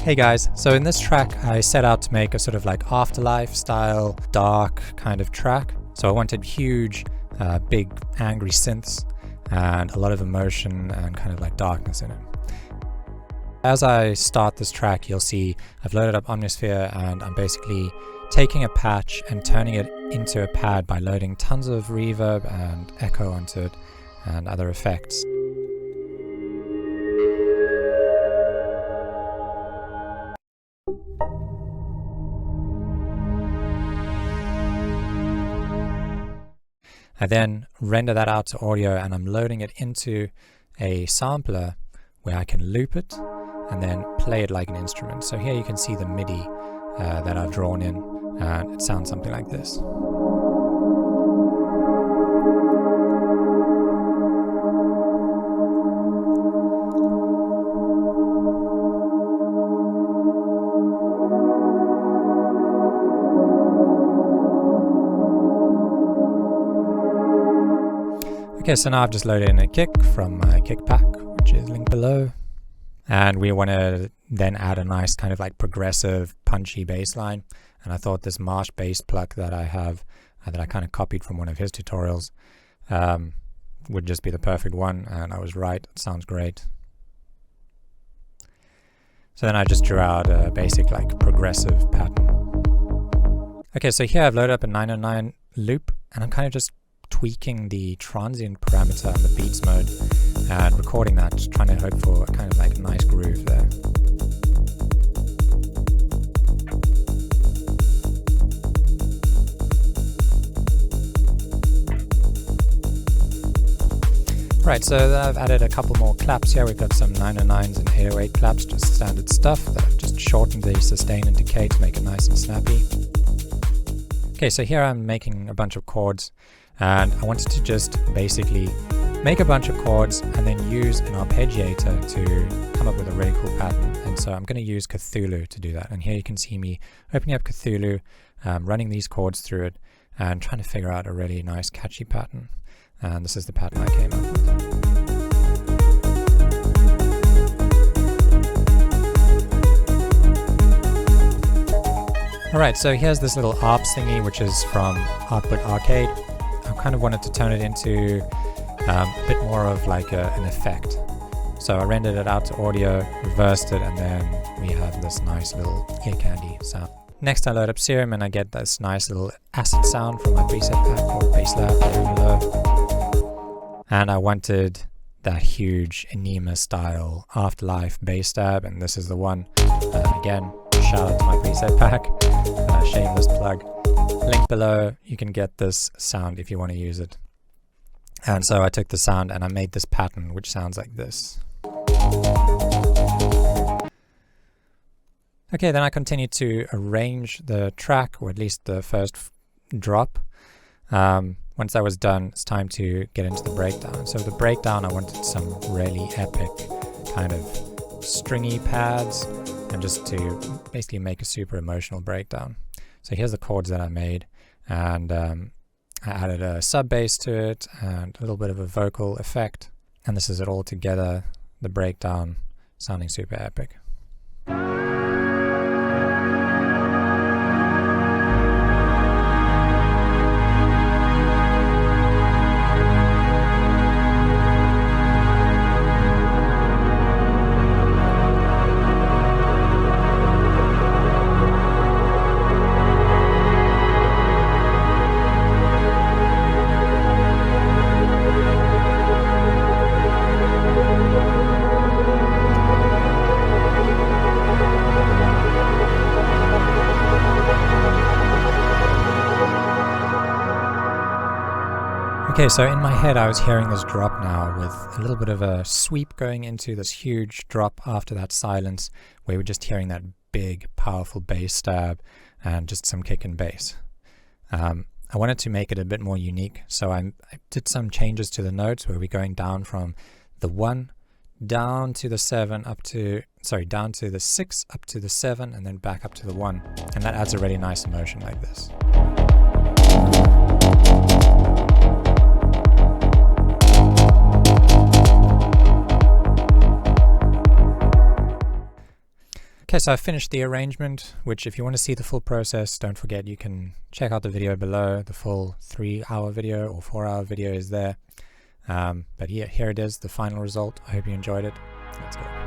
Hey guys, so in this track I set out to make a sort of like Afterlife style, dark kind of track. So I wanted huge, big, angry synths and a lot of emotion and kind of like darkness in it. As I start this track, you'll see I've loaded up Omnisphere and I'm basically taking a patch and turning it into a pad by loading tons of reverb and echo onto it and other effects. I then render that out to audio and I'm loading it into a sampler where I can loop it and then play it like an instrument. So here you can see the MIDI that I've drawn in, and it sounds something like this. Okay, so now I've just loaded in a kick from my kick pack, which is linked below. And we want to then add a nice kind of like progressive, punchy bass line. And I thought this Marsh bass pluck that I have, that I kind of copied from one of his tutorials, would just be the perfect one. And I was right, it sounds great. So then I just drew out a basic like progressive pattern. Okay, so here I've loaded up a 909 loop and I'm kind of just tweaking the transient parameter on the beats mode and recording that, just trying to hope for a kind of like a nice groove there. Right, so I've added a couple more claps here. We've got some 909s and 808 claps, just standard stuff that I've just shortened the sustain and decay to make it nice and snappy. Okay, so here I'm making a bunch of chords. And I wanted to just basically make a bunch of chords and then use an arpeggiator to come up with a really cool pattern. And so I'm going to use Cthulhu to do that. And here you can see me opening up Cthulhu, running these chords through it and trying to figure out a really nice catchy pattern. And this is the pattern I came up with. Alright, so here's this little ARP thingy, which is from Output Arcade. I kind of wanted to turn it into a bit more of like an effect. So I rendered it out to audio, reversed it, and then we have this nice little ear candy sound. Next I load up Serum and I get this nice little acid sound from my preset pack called Bass Lab down below. And I wanted that huge Anyma style Afterlife bass stab, and this is the one. Again, shout out to my preset pack, shameless plug. Link below, you can get this sound if you want to use it. And so I took the sound and I made this pattern which sounds like this. Okay, then I continued to arrange the track, or at least the first drop. Once that was done, it's time to get into the breakdown. So the breakdown, I wanted some really epic kind of stringy pads and just to basically make a super emotional breakdown. So here's the chords that I made, and I added a sub bass to it and a little bit of a vocal effect, and this is it all together, the breakdown sounding super epic. Okay, so in my head I was hearing this drop now with a little bit of a sweep going into this huge drop after that silence where we're just hearing that big powerful bass stab and just some kick and bass. I wanted to make it a bit more unique, so I did some changes to the notes where we're going down from the 1 down to the 7 up to, down to the 6 up to the 7 and then back up to the 1, and that adds a really nice emotion like this. Okay, so I finished the arrangement, which if you want to see the full process, don't forget you can check out the video below. The full 3-hour video or 4-hour video is there. But here it is, the final result. I hope you enjoyed it. Let's go.